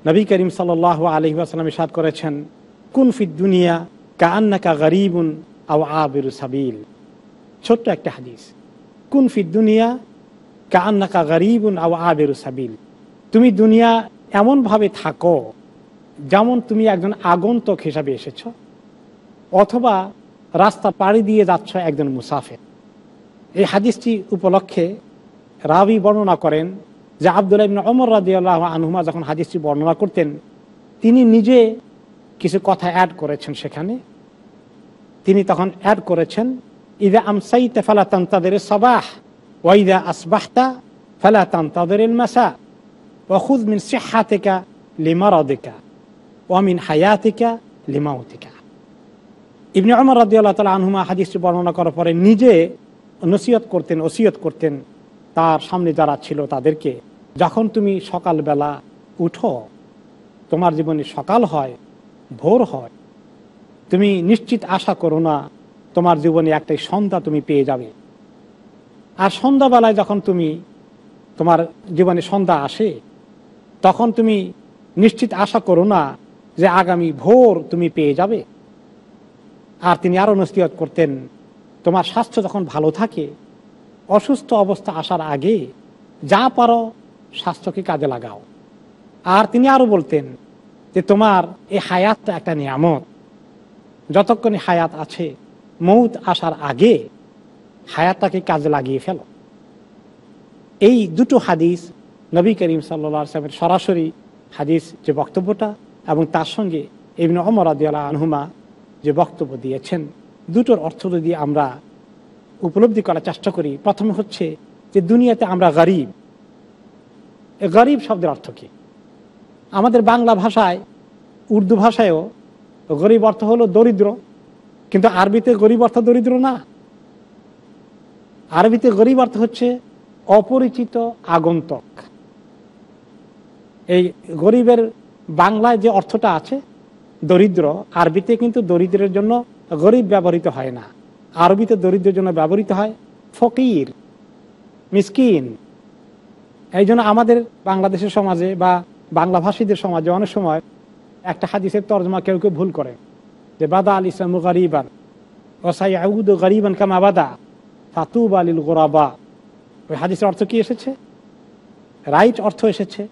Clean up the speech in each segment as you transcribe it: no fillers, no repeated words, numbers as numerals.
নবী করিম সাল্লাল্লাহু আলাইহি ওয়াসাল্লাম ইরশাদ করেছেন, কুন ফিদ দুনিয়া কাআন্নাকা গরীবুন আও আবিরু সাবিল। ছোট্ট একটা হাদিস, কুন ফিদ দুনিয়া কাআন্নাকা গরীবুন আও আবিরু সাবিল। তুমি দুনিয়া এমনভাবে থাকো যেমন তুমি একজন আগন্তুক হিসাবে এসেছো, অথবা রাস্তা পাড়ি দিয়ে যাচ্ছ একজন মুসাফির। এই হাদিসটি উপলক্ষে রাবি বর্ণনা করেন যে আব্দুল্লাহ ইবনে ওমর রাদিয়াল্লাহু আনহুমা যখন হাদিসটি বর্ণনা করতেন, তিনি নিজে কিছু কথা অ্যাড করেছেন সেখানে। তিনি তখন অ্যাড করেছেন, ইযা আমসাইতা ফালা তানতাযিরিস সাবাহ ওয়া ইযা আসবাহতা ফালা তানতাযিরিল মাসা ওয়া খুয মিন সিহহাতিকা লিমারাদিকা ওয়া মিন হায়াতিকা লিমাউতিকা। ইবনে ওমর রাদিয়াল্লাহু তাআলা আনহুমা হাদিসটি বর্ণনা করার পরে নিজে নসিহত করতেন, ওসিয়ত করতেন তার সামনে যারা ছিল তাদেরকে, যখন তুমি সকালবেলা উঠো, তোমার জীবনে সকাল হয়, ভোর হয়, তুমি নিশ্চিত আশা করো না তোমার জীবনে একটাই সন্ধ্যা তুমি পেয়ে যাবে। আর সন্ধ্যাবেলায় যখন তোমার জীবনে সন্ধ্যা আসে, তখন তুমি নিশ্চিত আশা করো না যে আগামী ভোর তুমি পেয়ে যাবে। আর তিনি আরও নসিহত করতেন, তোমার স্বাস্থ্য যখন ভালো থাকে, অসুস্থ অবস্থা আসার আগে যা পারো স্বাস্থ্যকে কাজে লাগাও। আর তিনি আরও বলতেন যে তোমার এই হায়াতটা একটা নিয়ামত, যতক্ষণ হায়াত আছে মৌত আসার আগে হায়াতটাকে কাজে লাগিয়ে ফেলো। এই দুটো হাদিস নবী করিম সাল্লাল্লাহু আলাইহি ওয়াসাল্লামের সরাসরি হাদিস যে বক্তব্যটা, এবং তার সঙ্গে ইবনে ওমর রাদিয়াল্লাহু আনহুমা যে বক্তব্য দিয়েছেন, দুটোর অর্থ যদি আমরা উপলব্ধি করার চেষ্টা করি, প্রথমে হচ্ছে যে দুনিয়াতে আমরা গরিব। এই গরিব শব্দের অর্থ কী? আমাদের বাংলা ভাষায়, উর্দু ভাষায়ও গরিব অর্থ হলো দরিদ্র, কিন্তু আরবিতে গরিব অর্থ দরিদ্র না। আরবিতে গরিব অর্থ হচ্ছে অপরিচিত আগন্তুক। এই গরিবের বাংলায় যে অর্থটা আছে দরিদ্র, আরবিতে কিন্তু দরিদ্রের জন্য গরিব ব্যবহৃত হয় না। আরবিতে দরিদ্রের জন্য ব্যবহৃত হয় ফকির, মিসকিন। এই জন্য আমাদের বাংলাদেশের সমাজে বা বাংলা ভাষীদের সমাজে অনেক সময় একটা হাদিসের তর্জমা কেউ কেউ ভুল করে, যে বাদা আল ইসলামু গরিবান ওয়া সাইউদু গরিবান কামা বাদা ফাতুবা লিল গুরাবা। ওই হাদিসের অর্থ কি এসেছে? রাইট অর্থ এসেছে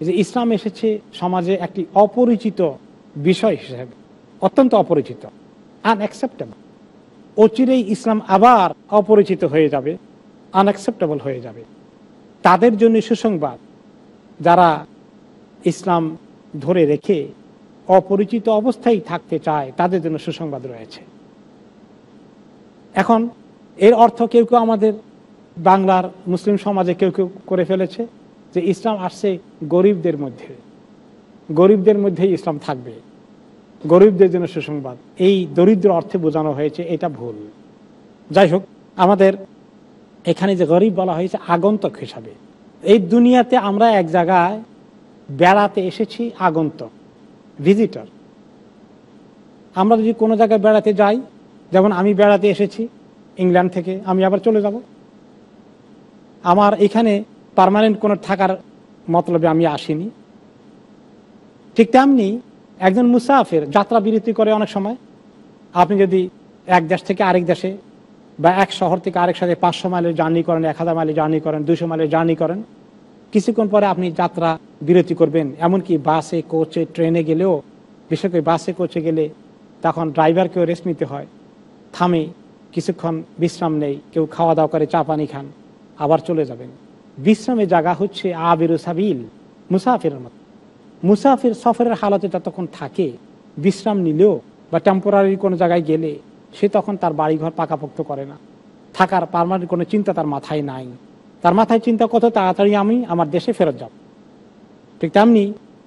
যে ইসলাম এসেছে সমাজে একটি অপরিচিত বিষয় হিসেবে, অত্যন্ত অপরিচিত, আনঅ্যাকসেপ্টেবল। অচিরেই ইসলাম আবার অপরিচিত হয়ে যাবে, আনঅ্যাকসেপ্টেবল হয়ে যাবে। তাদের জন্য সুসংবাদ, যারা ইসলাম ধরে রেখে অপরিচিত অবস্থায় থাকতে চায়, তাদের জন্য সুসংবাদ রয়েছে। এখন এর অর্থ কেউ কেউ আমাদের বাংলার মুসলিম সমাজে কেউ কেউ করে ফেলেছে যে ইসলাম আসছে গরিবদের মধ্যে, গরিবদের মধ্যেই ইসলাম থাকবে, গরিবদের জন্য সুসংবাদ। এই দরিদ্র অর্থে বোঝানো হয়েছে, এটা ভুল। যাই হোক, আমাদের এখানে যে গরিব বলা হয়েছে আগন্তুক হিসাবে। এই দুনিয়াতে আমরা এক জায়গায় বেড়াতে এসেছি, আগন্তুক, ভিজিটর। আমরা যদি কোনো জায়গায় বেড়াতে যাই, যেমন আমি বেড়াতে এসেছি ইংল্যান্ড থেকে, আমি আবার চলে যাব। আমার এখানে পার্মানেন্ট কোনো থাকার মতলবে আমি আসিনি। ঠিক তেমনি একজন মুসাফির যাত্রা বিরতি করে অনেক সময়। আপনি যদি এক দেশ থেকে আরেক দেশে বা এক শহর থেকে আরেক শহরে 500 মাইলের জার্নি করেন, 1000 মাইলের জার্নি করেন, 200 মাইলের জার্নি করেন, কিছুক্ষণ পরে আপনি যাত্রা বিরতি করবেন। এমনকি বাসে, কোচে, ট্রেনে গেলেও, বিশেষ করে বাসে কোচে গেলে তখন ড্রাইভারকেও রেস্ট নিতে হয়, থামে কিছুক্ষণ বিশ্রাম নেই, কেউ খাওয়া দাওয়া করে, চা পানি খান, আবার চলে যাবেন। বিশ্রামের জায়গা হচ্ছে আবিরু সাবিল, মুসাফিরের মতো। মুসাফির সফরের হালতে যতক্ষণ থাকে, বিশ্রাম নিলেও বা টেম্পোরারি কোনো জায়গায় গেলে সে তখন তার বাড়িঘর পাকাপোক্ত করে না, থাকার পার্মানেন্ট কোনো চিন্তা তার মাথায় নাই। তার মাথায় চিন্তা কত তাড়াতাড়ি আমি আমার দেশে ফেরত যাব। ঠিক তেমনি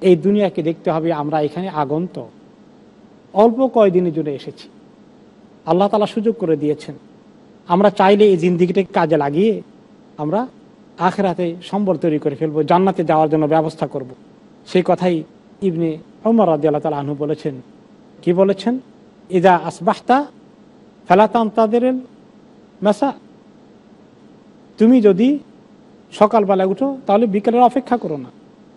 এই দুনিয়াকে দেখতে হবে আমরা এখানে আগন্তুক, অল্প কয়দিনের জন্য এসেছি। আল্লাহ তাআলা সুযোগ করে দিয়েছেন, আমরা চাইলে এই জিন্দেগিটাকে কাজে লাগিয়ে আমরা আখিরাতে সম্বল তৈরি করে ফেলবো, জান্নাতে যাওয়ার জন্য ব্যবস্থা করব। সেই কথাই ইবনে ওমর রাদিয়াল্লাহু তাআলা আনহু বলেছেন। কি বলেছেন? ইযা আসবাহতা ফালা তানতাযিরিল মাসা। তুমি যদি সকালবেলায় উঠো তাহলে বিকেলের অপেক্ষা করো না।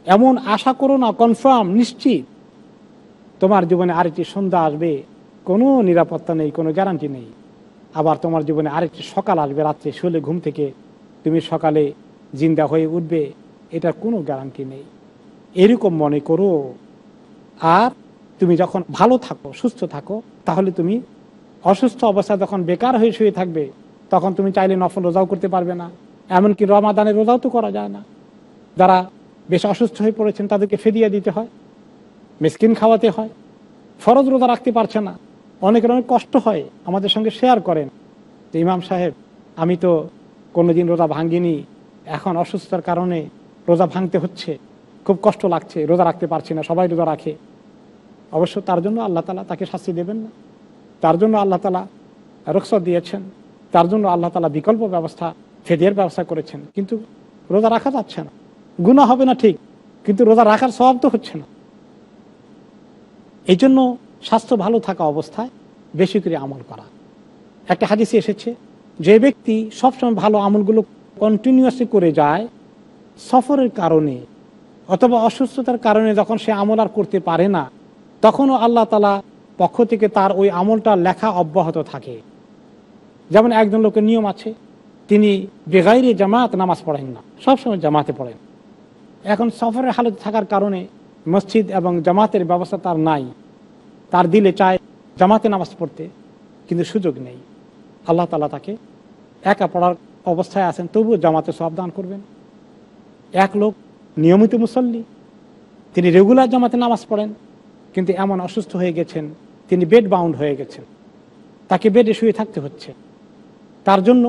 এমন আশা করো না কনফার্ম নিশ্চিত তোমার জীবনে আরেকটি সন্ধ্যা আসবে, কোনো নিরাপত্তা নেই, কোনো গ্যারান্টি নেই। আবার তোমার জীবনে আরেকটি সকাল আসবে, রাত্রে শুলে ঘুম থেকে তুমি সকালে জিন্দা হয়ে উঠবে, এটার কোনো গ্যারান্টি নেই। এরকম মনে করো। আর তুমি যখন ভালো থাকো, সুস্থ থাকো, তাহলে তুমি অসুস্থ অবস্থায় যখন বেকার হয়ে শুয়ে থাকবে, তখন তুমি চাইলে নফল রোজাও করতে পারবে না। এমনকি রমাদানের রোজাও তো করা যায় না। যারা বেশ অসুস্থ হয়ে পড়েছেন তাদেরকে ফিদিয়া দিতে হয়, মিসকিন খাওয়াতে হয়, ফরজ রোজা রাখতে পারছে না। অনেকের অনেক কষ্ট হয়, আমাদের সঙ্গে শেয়ার করেন যে ইমাম সাহেব আমি তো কোনোদিন রোজা ভাঙ্গিনি, এখন অসুস্থতার কারণে রোজা ভাঙতে হচ্ছে, খুব কষ্ট লাগছে, রোজা রাখতে পারছি না। সবাই রোজা রাখে, অবশ্য তার জন্য আল্লাহ তাআলা তাকে শাস্তি দেবেন না, তার জন্য আল্লাহ তাআলা রুখসত দিয়েছেন, তার জন্য আল্লাহ তাআলা বিকল্প ব্যবস্থা, ফিদিয়ার ব্যবস্থা করেছেন। কিন্তু রোজা রাখা যাচ্ছে না, গুনাহ হবে না ঠিক, কিন্তু রোজা রাখার সওয়াব তো হচ্ছে না। এই জন্য স্বাস্থ্য ভালো থাকা অবস্থায় বেশি করে আমল করা। একটা হাদিসে এসেছে, যে ব্যক্তি সবসময় ভালো আমলগুলো কন্টিনিউয়াসলি করে যায়, সফরের কারণে অথবা অসুস্থতার কারণে যখন সে আমল আর করতে পারে না, তখনও আল্লাহ তাআলা পক্ষ থেকে তার ওই আমলটা লেখা অব্যাহত থাকে। যেমন একজন লোকের নিয়ম আছে, তিনি বেগাইরে জামাত নামাজ পড়েন না, সবসময় জামাতে পড়েন। এখন সফরের হালত থাকার কারণে মসজিদ এবং জামাতের ব্যবস্থা তার নাই, তার দিলে চায় জামাতে নামাজ পড়তে, কিন্তু সুযোগ নেই। আল্লাহ তাআলা তাকে একা পড়ার অবস্থায় আছেন, তবুও জামাতে সওয়াব দান করবেন। এক লোক নিয়মিত মুসল্লি, তিনি রেগুলার জামাতে নামাজ পড়েন, কিন্তু এমন অসুস্থ হয়ে গেছেন, তিনি বেড বাউন্ড হয়ে গেছেন, তাকে বেডে শুয়ে থাকতে হচ্ছে। তার জন্য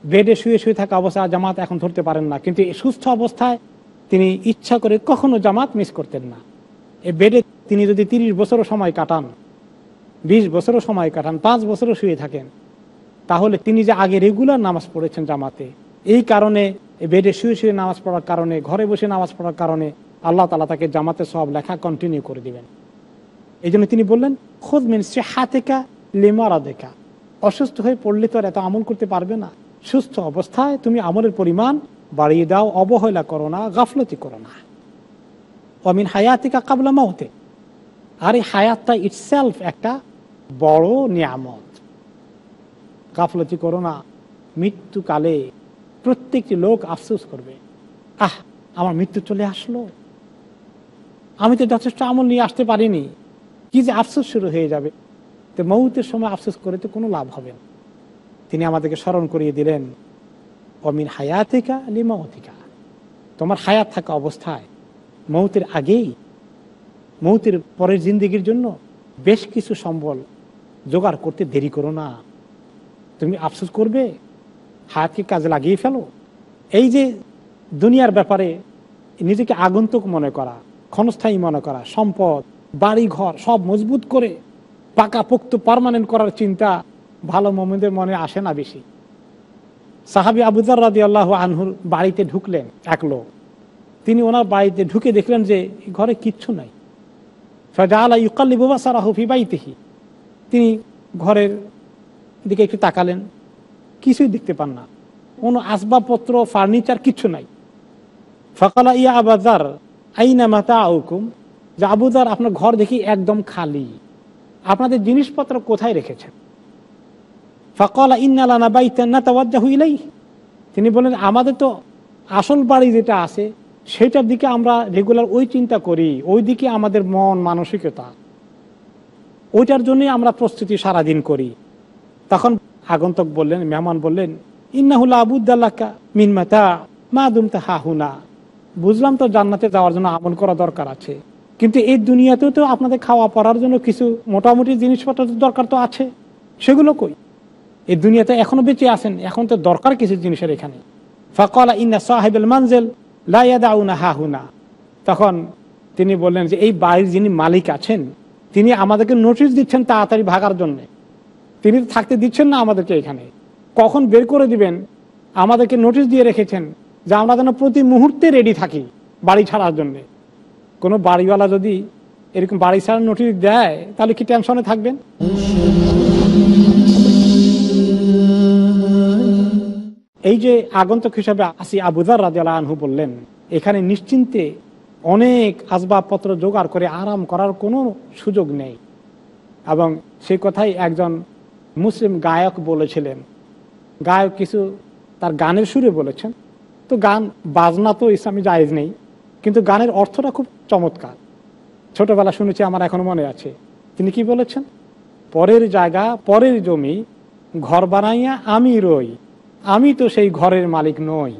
বেডে শুয়ে শুয়ে থাকা অবস্থায় জামাত এখন ধরতে পারেন না, কিন্তু এই সুস্থ অবস্থায় তিনি ইচ্ছা করে কখনো জামাত মিস করতেন না। এই বেডে তিনি যদি 30 বছরও সময় কাটান, 20 বছরও সময় কাটান, 5 বছরও শুয়ে থাকেন, তাহলে তিনি যে আগে রেগুলার নামাজ পড়েছেন জামাতে, এই কারণে বেডে শুয়ে শুয়ে নামাজ পড়ার কারণে, ঘরে বসে নামাজ পড়ার কারণে আল্লাহ তাআলা তাকে জামাতে সওয়াব লেখা কন্টিনিউ করে দিবেন। এই জন্য তিনি বললেন, খুদ মিন সিহাতিকা লিমারাদিকা, অসুস্থ হয়ে পড়লে তো আর এত আমল করতে পারবে না, সুস্থ অবস্থায় তুমি আমলের পরিমাণ বাড়িয়ে দাও, অবহেলা করো না, গাফলতি করো না। ওয়ামিন হায়াতিকা কাবলা মাউতে, আর এই হায়াতটা ইটসেলফ একটা বড় নিয়ামত, গাফলতি করো না। মৃত্যুকালে প্রত্যেকটি লোক আফসোস করবে, আহ আমার মৃত্যু চলে আসলো, আমি তো যথেষ্ট আমল নিয়ে আসতে পারিনি, কি যে আফসোস শুরু হয়ে যাবে। তো মৌতের সময় আফসোস করে তো কোনো লাভ হবে না। তিনি আমাদেরকে স্মরণ করিয়ে দিলেন, অমিন হায়াতিকা লিমাউতিকা, তোমার হায়াত থাকা অবস্থায় মৌতের আগেই, মৌতের পরের জিন্দেগির জন্য বেশ কিছু সম্বল জোগাড় করতে দেরি করো না। তুমি আফসোস করবে, হায়াতকে কাজে লাগিয়ে ফেলো। এই যে দুনিয়ার ব্যাপারে নিজেকে আগন্তুক মনে করা, ক্ষণস্থায়ী মনে করা, সম্পদ, বাড়ি ঘর সব মজবুত করে পাকাপোক্ত পার্মানেন্ট করার চিন্তা ভালো মুমিনদের মনে আসে না বেশি। সাহাবী আবু যর রাদিয়াল্লাহু আনহুর বাড়িতে ঢুকলেন এক লোক, তিনি ওনার বাড়িতে ঢুকে দেখলেন যে ঘরে কিচ্ছু নাই। ফাজাআলা ইউকাল্লিবু বাসারাহু ফি বাইতিহি, তিনি ঘরের দিকে একটু তাকালেন, কিছুই দেখতে পান না, কোনো আসবাবপত্র, ফার্নিচার কিচ্ছু নাই। ফাকালা ইয়া আবু যর আইনা মাতাউকুম, যে আবু যর আপনার ঘর দেখি একদম খালি, আপনাদের জিনিসপত্র কোথায় রেখেছেন? ফাকালা ইন্না লানা বাইতান নাতাওয়াজ্জাহু ইলাইহি, তিনি বলেন আমাদের তো আসল বাড়ি যেটা আছে সেটার দিকে আমরা রেগুলার ওই চিন্তা করি, ওই দিকে আমাদের মন মানসিকতা, ওইটার জন্যই আমরা প্রস্তুতি সারাদিন করি। তখন আগন্তক বললেন, মেহমান বললেন, ইন্নাহু লা বুদ্দা লাকা মিন মাতা মা দুমতা হাহুনা, বুঝলাম তো জান্নাতে যাওয়ার জন্য আমল করা দরকার আছে, কিন্তু এই দুনিয়াতেও তো আপনাদের খাওয়া পড়ার জন্য কিছু মোটামুটি জিনিসপত্র দরকার তো আছে, সেগুলো কই? এই দুনিয়াতে এখনো বেঁচে আছেন, এখন তো দরকার কিছু জিনিসের এখানে। ফাকালা ইন্না সাহিবুল মানজিল লা ইয়াদাউনা হাহুনা, তখন তিনি বললেন যে এই বাড়ির যিনি মালিক আছেন তিনি আমাদেরকে নোটিশ দিচ্ছেন তাড়াতাড়ি ভাগার জন্য, তিনি থাকতে দিচ্ছেন না আমাদেরকে এখানে, কখন বের করে দিবেন আমাদেরকে নোটিশ দিয়ে রেখেছেন যে আমরা যেন প্রতি মুহূর্তে রেডি থাকি বাড়ি ছাড়ার জন্যে। কোনো বাড়িওয়ালা যদি এরকম বাড়ি ছাড়ার নোটিশ দেয় তাহলে কি টেনশনে থাকবেন? এই যে আগন্তক হিসাবে আসি আবু যর রাদিয়াল্লাহু আনহু বললেন, এখানে নিশ্চিন্তে অনেক আসবাবপত্র জোগাড় করে আরাম করার কোনো সুযোগ নেই। এবং সেই কথাই একজন মুসলিম গায়ক বলেছিলেন। গায়ক কিছু তার গানের সুরে বলেছেন। তো গান বাজনা তো ইসলামে জায়েজ নেই, কিন্তু গানের অর্থটা খুব চমৎকার। ছোটবেলা শুনেছি, আমার এখনো মনে আছে। তিনি কি বলেছেন? পরের জায়গা, পরের জমি, ঘর বানাইয়া আমি রই, আমি তো সেই ঘরের মালিক নই।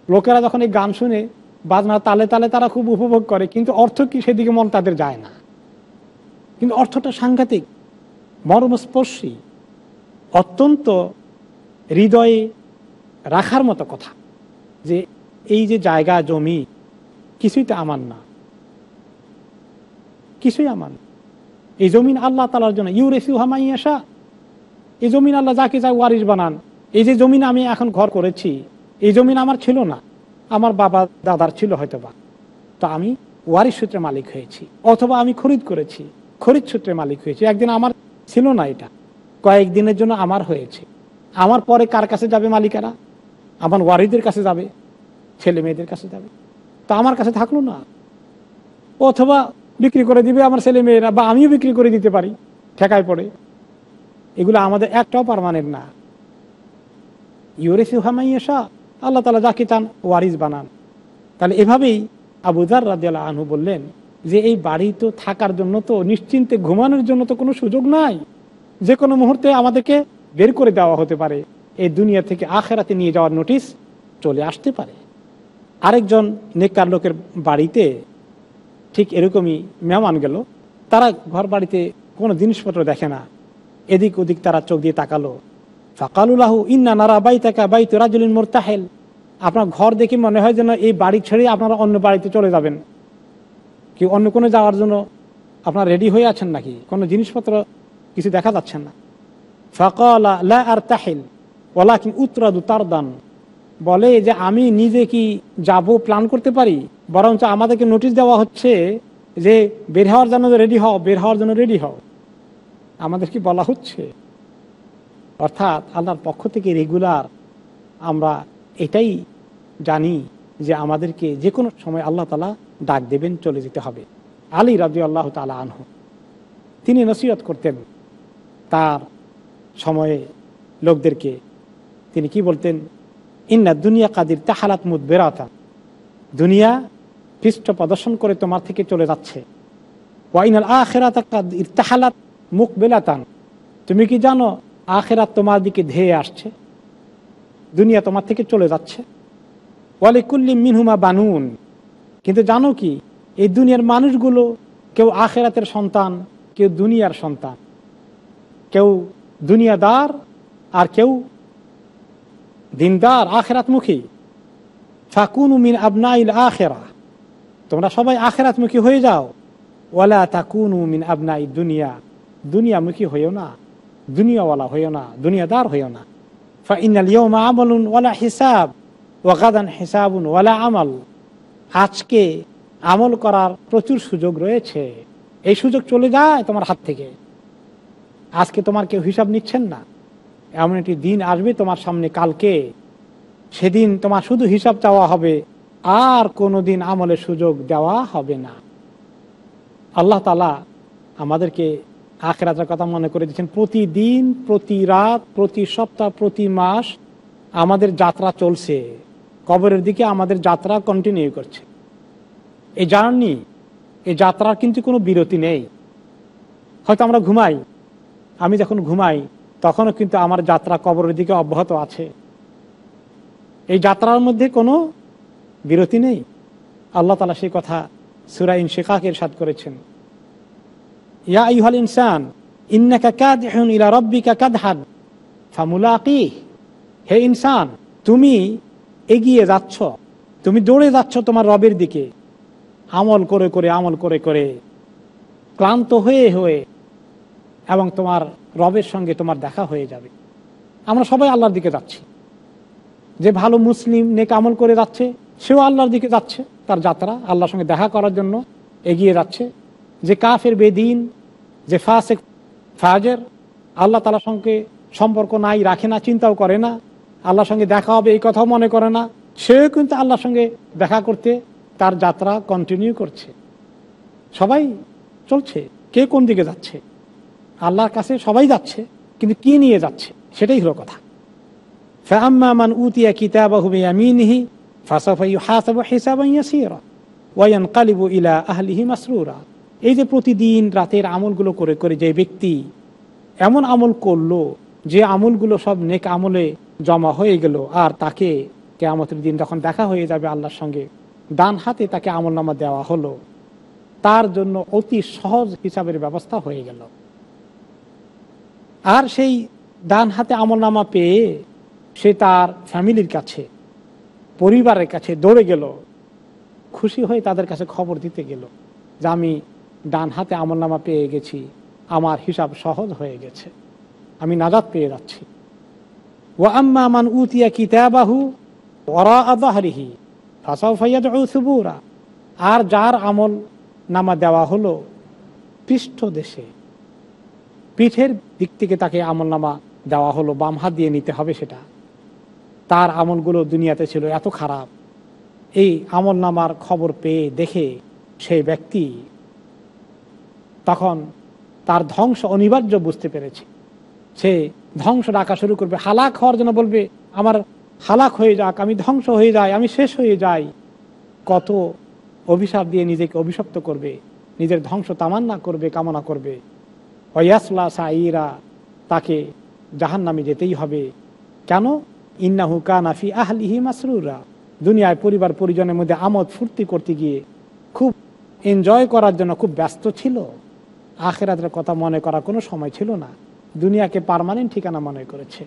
লোকেরা যখন এই গান শুনে বাজনা তালে তালে তারা খুব উপভোগ করে, কিন্তু অর্থ কি সেদিকে মন তাদের যায় না। কিন্তু অর্থটা সাংঘাতিক, মর্মস্পর্শী, অত্যন্ত হৃদয়ে রাখার মতো কথা, যে এই যে জায়গা জমি কিছুই তো আমার না, কিছুই আমার না। এই জমিন আল্লাহ তাআলার জন্য, ইউরিসুহা মান ইয়াশা। এই জমিন আল্লাহ যাকে চায় ওয়ারিশ বানান। এই যে জমিন আমি এখন ঘর করেছি, এই জমিন আমার ছিল না, আমার বাবা দাদার ছিল হয়তোবা, তো আমি ওয়ারিশ সূত্রে মালিক হয়েছি। অথবা আমি খরিদ করেছি, খরিদ সূত্রে মালিক হয়েছি। একদিন আমার ছিল না, এটা কয়েকদিনের জন্য আমার হয়েছে। আমার পরে কার কাছে যাবে মালিকারা? আমার ওয়ারিদের কাছে যাবে, ছেলে মেয়েদের কাছে যাবে, তো আমার কাছে থাকলো না। অথবা বিক্রি করে দিবে আমার ছেলে মেয়েরা, বা আমিও বিক্রি করে দিতে পারি ঠেকায় পড়ে। এগুলো আমাদের একটাও পার্মানেন্ট না। ইউরিসুহা মান ইয়াশা, আল্লাহ তাআলা যাকে চান ওয়ারিস বানান। তাহলে এভাবেই আবু যার রাদিয়াল্লাহু আনহু বললেন যে এই বাড়ি তো থাকার জন্য, তো নিশ্চিন্তে ঘুমানোর জন্য তো কোনো সুযোগ নাই। যে কোনো মুহূর্তে আমাদেরকে বের করে দেওয়া হতে পারে, এই দুনিয়া থেকে আখিরাতে নিয়ে যাওয়ার নোটিশ চলে আসতে পারে। আরেকজন নেককার লোকের বাড়িতে ঠিক এরকমই মেহমান গেল। তারা ঘর বাড়িতে কোনো জিনিসপত্র দেখে না, এদিক ওদিক তারা চোখ দিয়ে তাকালো। ফাকালু লাহু ইন্না নারা বাইতাকা বাইতু রাজুলিন মুরতাহিল। আপনার ঘর দেখে মনে হয় যেন এই বাড়ি ছেড়ে আপনারা অন্য বাড়িতে চলে যাবেন। কি অন্য কোনো যাওয়ার জন্য আপনারা রেডি হয়ে আছেন নাকি? কোনো জিনিসপত্র কিছু দেখা যাচ্ছে না। ফাকালা লা আরতাহিল ওয়ালাকিন উতরাদু তারদান। বলে যে আমি নিজে কি যাব প্ল্যান করতে পারি, বরঞ্চ আমাদেরকে নোটিশ দেওয়া হচ্ছে যে বের হওয়ার জন্য রেডি হও, বের হওয়ার জন্য রেডি হও। আমাদের কি বলা হচ্ছে? অর্থাৎ আল্লাহর পক্ষ থেকে রেগুলার আমরা এটাই জানি যে আমাদেরকে যে কোনো সময় আল্লাহ তাআলা ডাক দেবেন, চলে যেতে হবে। আলী রাদিয়াল্লাহু তাআলা আনহু তিনি নসিহত করতেন তার সময়ে লোকদেরকে। তিনি কি বলতেন? ইন্না দুনিয়া কাদির তাহালাত মুদবিরাতান। দুনিয়া পৃষ্ঠ প্রদর্শন করে তোমার থেকে চলে যাচ্ছে। ওয়া ইনাল আখিরাতা কাদ ইরতাহালাত মুকবিলাতান। তুমি কি জানো আখিরাত তোমার দিকে ধেয়ে আসছে, দুনিয়া তোমার থেকে চলে যাচ্ছে। ওয়া লিকুল্লি মিনহুমা বানুন। কিন্তু জানো কি, এই দুনিয়ার মানুষগুলো কেউ আখিরাতের সন্তান, কেউ দুনিয়ার সন্তান, কেউ দুনিয়াদার আর কেউ দিনদার, আখিরাতমুখী। ফাকুনু মিন আবনাইল আখিরা। তোমরা সবাই আখিরাতমুখী হয়ে যাও। ওয়ালা তাকুনু মিন আবনাই দুনিয়া। দুনিয়ামুখী হইও না, দুনিয়াওয়ালা হইও না, দুনিয়াদার হইও না। ফা ইন্নাল ইয়াওমা আমালুন ওয়ালা হিসাব ওয়া গাদান হিসাবুন ওয়ালা আমাল। আজকে আমল করার প্রচুর সুযোগ রয়েছে, এই সুযোগ চলে যায় তোমার হাত থেকে। আজকে তোমার কেউ হিসাব নিচ্ছেন না, এমন একটি দিন আসবে তোমার সামনে কালকে, সেদিন তোমার শুধু হিসাব চাওয়া হবে, আর কোনো দিন আমলের সুযোগ দেওয়া হবে না। আল্লাহ তাআলা আমাদেরকে আখিরাতের কথা মনে করে দিচ্ছেন। প্রতিদিন, প্রতি রাত, প্রতি সপ্তাহ, প্রতি মাস আমাদের যাত্রা চলছে, কবরের দিকে আমাদের যাত্রা কন্টিনিউ করছে। এই জার্নি, এই যাত্রার কিন্তু কোনো বিরতি নেই। হয়তো আমরা ঘুমাই, আমি যখন ঘুমাই তখনও কিন্তু আমার যাত্রা কবরের দিকে অব্যাহত আছে। এই যাত্রার মধ্যে কোনো বিরতি নেই। আল্লাহ তাআলা সেই কথা সূরা ইনশিকাকে ইরশাদ করেছেন, ইয়া আইয়ুহাল ইনসান ইন্নাকা কাদিহুন ইলা রাব্বিকা কাদহান ফামুলাকিহ। হে ইনসান, তুমি এগিয়ে যাচ্ছ, তুমি দৌড়ে যাচ্ছ তোমার রবের দিকে, আমল করে করে, আমল করে করে ক্লান্ত হয়ে হয়ে, এবং তোমার রবের সঙ্গে তোমার দেখা হয়ে যাবে। আমরা সবাই আল্লাহর দিকে যাচ্ছি। যে ভালো মুসলিম নেক আমল করে যাচ্ছে সেও আল্লাহর দিকে যাচ্ছে, তার যাত্রা আল্লাহর সঙ্গে দেখা করার জন্য এগিয়ে যাচ্ছে। যে কাফের বেদিন, যে ফাসিক ফাজের, আল্লাহ তাআলার সঙ্গে সম্পর্ক নাই, রাখে না, চিন্তাও করে না, আল্লাহর সঙ্গে দেখা হবে এই কথাও মনে করে না, সেও কিন্তু আল্লাহর সঙ্গে দেখা করতে তার যাত্রা কন্টিনিউ করছে, সবাই চলছে, কে কোন দিকে যাচ্ছে, আল্লাহর কাছে সবাই যাচ্ছে, কিন্তু কি নিয়ে যাচ্ছে সেটাই হলো কথা। ফাআম্মা মান উতিয়া কিতাবাহু বিয়ামিনিহি ফাসাফা ইউহাসাবু হিসাবান ইয়াসীরা ওয়া ইয়ানকালিবু ইলা আহলিহি মাসরুরা। এই যে প্রতিদিন রাতের আমলগুলো করে করে যে ব্যক্তি এমন আমল করলো যে আমলগুলো সব নেক আমলে জমা হয়ে গেল, আর তাকে কিয়ামতের দিন যখন দেখা হয়ে যাবে আল্লাহর সঙ্গে, ডান হাতে তাকে আমলনামা দেওয়া হলো, তার জন্য অতি সহজ হিসাবের ব্যবস্থা হয়ে গেল। আর সেই ডান হাতে আমলনামা পেয়ে সে তার ফ্যামিলির কাছে, পরিবারের কাছে দৌড়ে গেল, খুশি হয়ে তাদের কাছে খবর দিতে গেল যে আমি ডান হাতে আমলনামা পেয়ে গেছি, আমার হিসাব সহজ হয়ে গেছে, আমি নাজাত পেয়ে যাচ্ছি। ওয়া আম্মা মান উতিয়া কিতাবাহু ওয়ারাআ যাহরিহি ফাসাউফা ইয়াদউ সুবুরা। আর যার আমল নামা দেওয়া হলো পৃষ্ঠ দেশে, পিঠের দিক থেকে তাকে আমল নামা দেওয়া হলো, বাম হাত দিয়ে নিতে হবে সেটা। তার আমলগুলো দুনিয়াতে ছিল এত খারাপ, এই আমল নামার খবর পেয়ে দেখে সেই ব্যক্তি তখন তার ধ্বংস অনিবার্য বুঝতে পেরেছে। সে ধ্বংস ডাকা শুরু করবে, হালাক হওয়ার জন্য বলবে আমার হালাক হয়ে যাক, আমি ধ্বংস হয়ে যাই, আমি শেষ হয়ে যাই। কত অভিশাপ দিয়ে নিজেকে অভিশপ্ত করবে, নিজের ধ্বংস তামান্না করবে, কামনা করবে। ওয়াসলা সাইরা, তাকে জাহান্নামে যেতেই হবে। কেন? ইন্নাহু কানা ফি আহলিহি মাসরুরা। দুনিয়ায় পরিবার পরিজনের মধ্যে আমোদ ফুর্তি করতে গিয়ে, খুব এনজয় করার জন্য খুব ব্যস্ত ছিল, আখিরাতের কথা মনে করার কোনো সময় ছিল না, দুনিয়াকে পার্মানেন্ট ঠিকানা মনে করেছে।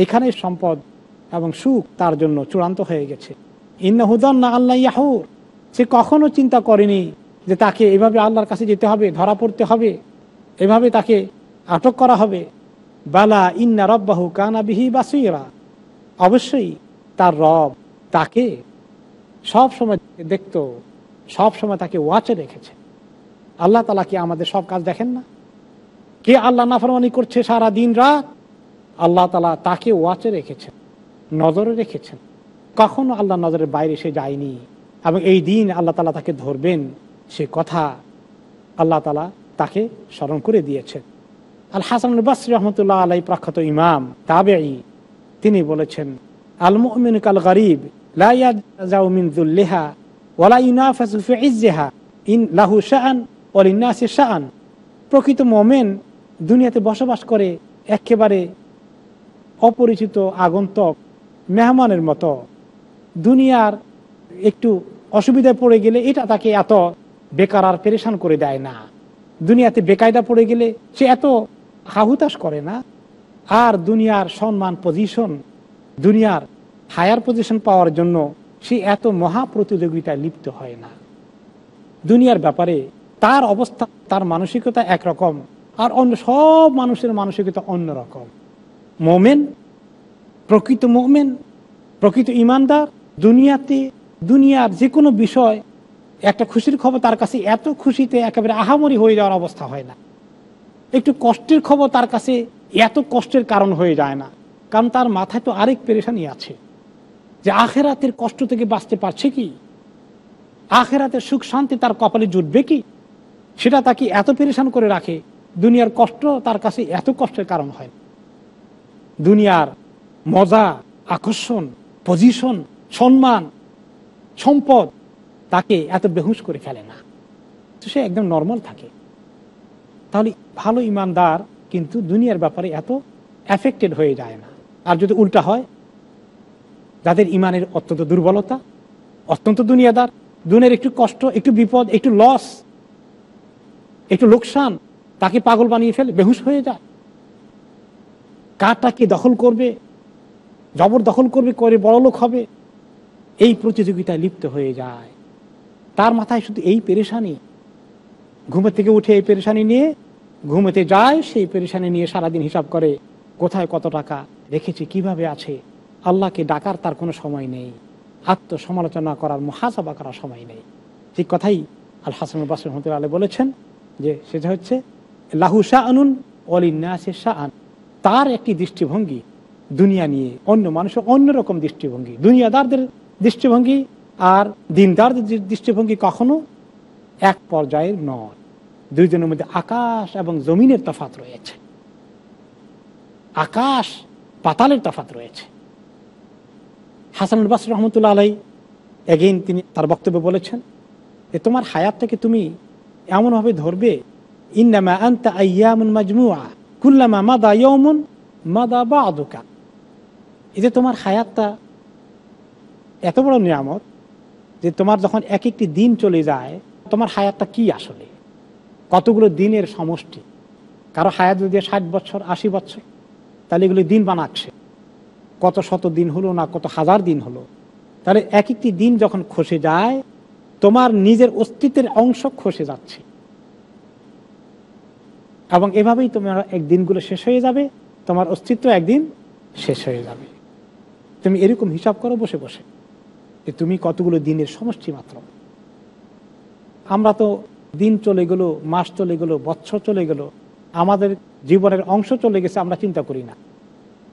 এখানে সম্পদ এবং সুখ তার জন্য চূড়ান্ত হয়ে গেছে। ইন্নাহু যান্না আল্লা ইয়াহুর, সে কখনো চিন্তা করেনি যে তাকে এভাবে আল্লাহর কাছে যেতে হবে, ধরা পড়তে হবে, এভাবে তাকে আটক করা হবে। বালা ইন্না রাব্বাহু কানা বিহি বাসীরা, অবশ্যই তার রব তাকে সব সময় দেখতো, সব সময় তাকে ওয়াচে রেখেছে। আল্লাহ তাআলা কি আমাদের সব কাজ দেখেন না? কে আল্লাহ নাফরমানি করছে সারা দিন রাত, আল্লাহ তাআলা তাকে ওয়াচে রেখেছেন, নজরে রেখেছেন। কখনো আল্লাহ নজরের বাইরে সে যায়নি, এবং এই দিন আল্লাহ তাআলা তাকে ধরবেন সে কথা আল্লাহ তাআলা তাকে স্মরণ করে দিয়েছেন। আল হাসান আল বসরি রাহমাতুল্লাহ আলাইহি, প্রখ্যাত ইমাম তাবেঈ, তিনি বলেছেন আল মুমিনু কাল গরীব লা ইয়াজাউ মিন যুল্লিহা ওয়া লা ইউনাফাসু ফি ইজ্জিহা ইন লাহু শাআন ওয়া লিন-নাসি শাআন। প্রকৃত মুমিন দুনিয়াতে বসবাস করে একেবারে অপরিচিত আগন্তুক মেহমানের মতো। দুনিয়ার একটু অসুবিধায় পড়ে গেলে এটা তাকে এত বেকার আর পেরেশান করে দেয় না। দুনিয়াতে বেকায়দা পড়ে গেলে সে এত হাহুতাশ করে না। আর দুনিয়ার সম্মান পজিশন, দুনিয়ার হায়ার পজিশন পাওয়ার জন্য সে এত মহা প্রতিযোগিতায় লিপ্ত হয় না। দুনিয়ার ব্যাপারে তার অবস্থা, তার মানসিকতা একরকম, আর অন্য সব মানুষের মানসিকতা অন্যরকম। মোমেন, প্রকৃত মোমেন, প্রকৃত ইমানদার দুনিয়াতে দুনিয়ার যে কোনো বিষয়, একটা খুশির খবর তার কাছে এত খুশিতে একেবারে আহামরি হয়ে যাওয়ার অবস্থা হয় না। একটু কষ্টের খবর তার কাছে এত কষ্টের কারণ হয়ে যায় না, কারণ তার মাথায় তো আরেক পেরেশানি আছে যে আখেরাতের কষ্ট থেকে বাঁচতে পারছে কি, আখেরাতের সুখ শান্তি তার কপালে জুটবে কি, সেটা তাকে এত পেরেশান করে রাখে। দুনিয়ার কষ্ট তার কাছে এত কষ্টের কারণ হয়। দুনিয়ার মজা, আকর্ষণ, পজিশন, সম্মান, সম্পদ তাকে এত বেহুশ করে ফেলে না, তো সে একদম নর্মাল থাকে। তাহলে ভালো ইমানদার কিন্তু দুনিয়ার ব্যাপারে এত এফেক্টেড হয়ে যায় না। আর যদি উল্টা হয়, যাদের ইমানের অত্যন্ত দুর্বলতা, অত্যন্ত দুনিয়াদার, দুনিয়ার একটু কষ্ট, একটু বিপদ, একটু লস, একটু লোকসান তাকে পাগল বানিয়ে ফেলে, বেহুশ হয়ে যায়। কারটাকে দখল করবে, জবরদখল করবে, করে বড়লোক হবে, এই প্রতিযোগিতায় লিপ্ত হয়ে যায়। তার মাথায় শুধু এই পেরেশানি, ঘুমের থেকে উঠে এই পেরেশানি নিয়ে ঘুমেতে যায়, সেই পেরেশানি নিয়ে সারাদিন হিসাব করে কোথায় কত টাকা রেখেছে, কিভাবে আছে। আল্লাহকে ডাকার তার কোনো সময় নেই, আত্মসমালোচনা করার, মুহাসাবা করার সময় নেই। ঠিক কথাই আল হাসান আল বসরি রাহমাতুল্লাহ আলাইহি বলেছেন যে সেটা হচ্ছে লাহু শাআনুন ওয়া লিন-নাসি শাআন। তার একটি দৃষ্টিভঙ্গি দুনিয়া নিয়ে, অন্য মানুষের অন্যরকম দৃষ্টিভঙ্গি। দুনিয়াদারদের দৃষ্টিভঙ্গি আর দিনদার দৃষ্টিভঙ্গি কখনো এক পর্যায়ের নয়। দুইজনের মধ্যে আকাশ এবং জমিনের তফাৎ রয়েছে, আকাশ পাতালের তফাৎ রয়েছে। হাসানুল বসরি রহমতুল্লাহ আলাই এগেইন তিনি তার বক্তব্যে বলেছেন যে তোমার হায়াতটাকে তুমি এমনভাবে ধরবে, ইন্নামা আনতা আইয়ামুন মাজমুআ কুল্লামা মাদা ইয়াউমুন মাদা বা'দুকা। এই যে তোমার হায়াতটা এত বড় নিয়ামত যে তোমার যখন এক একটি দিন চলে যায়, তোমার হায়াতটা কি আসলে কতগুলো দিনের সমষ্টি। কারো হায়াত যদি 60 বছর 80 বছর, তাহলে এগুলো দিন বানাচ্ছে, কত শত দিন হলো না কত হাজার দিন হলো। তাহলে এক একটি দিন যখন খসে যায়, তোমার নিজের অস্তিত্বের অংশ খসে যাচ্ছে, এবং এভাবেই তোমার একদিনগুলো শেষ হয়ে যাবে, তোমার অস্তিত্ব একদিন শেষ হয়ে যাবে। তুমি এরকম হিসাব করো বসে বসে যে তুমি কতগুলো দিনের সমষ্টি মাত্র। আমরা তো দিন চলে গেল, মাস চলে গেল, বছর চলে গেল, আমাদের জীবনের অংশ চলে গেছে, আমরা চিন্তা করি না।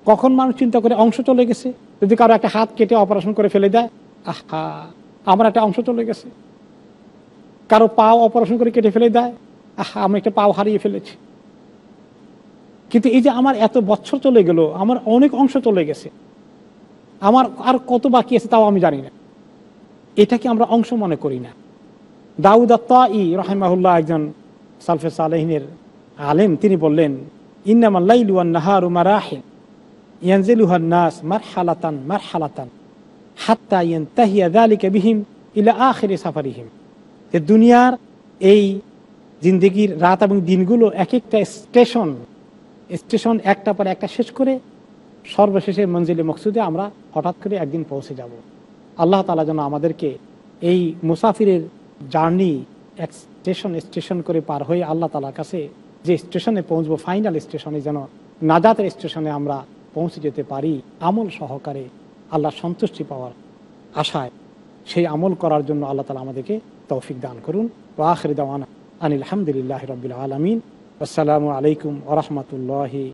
কখন মানুষ চিন্তা করে অংশ চলে গেছে? যদি কারো একটা হাত কেটে অপারেশন করে ফেলে দেয়, আহা আমার একটা অংশ চলে গেছে। কারো পাও অপারেশন করে কেটে ফেলে দেয়, আহা আমি একটা পাও হারিয়ে ফেলেছি। কিন্তু এই যে আমার এত বছর চলে গেল, আমার অনেক অংশ চলে গেছে, আমার আর কত বাকি আছে তাও আমি জানি না, এটাকে আমরা অংশ মনে করি না। দাউদ আত-তাই রাহিমাহুল্লাহ একজন সালফে সালেহিনের আলেম, তিনি বললেন ইন্নামাল লাইলু ওয়ান নাহারু মারাহিল ইয়ানজিলুহান নাস মারহালাতান মারহালাতান হাত্তা ইয়ানতাহিয়া যালিকা বিহিম ইলা আখিরি সাফারিহিম। যে দুনিয়ার এই জিন্দেগির রাত এবং দিনগুলো এক একটা স্টেশন, স্টেশন একটা পর একটা শেষ করে সর্বশেষে মঞ্জিলে মকসুদে আমরা হঠাৎ করে একদিন পৌঁছে যাব। আল্লাহ তাআলা যেন আমাদেরকে এই মুসাফিরের জার্নি এক স্টেশন স্টেশন করে পার হয়ে আল্লাহ তাআলার কাছে যে স্টেশনে পৌঁছবো, ফাইনাল স্টেশনে, যেন নাজাতের স্টেশনে আমরা পৌঁছে যেতে পারি আমল সহকারে, আল্লাহর সন্তুষ্টি পাওয়ার আশায়। সেই আমল করার জন্য আল্লাহ তাআলা আমাদেরকে তৌফিক দান করুন। ওয়া আখিরু দাওয়ানা আনিল হামদুলিল্লাহি রাব্বিল আলামিন। আসসালামু আলাইকুম ওয়া রাহমাতুল্লাহি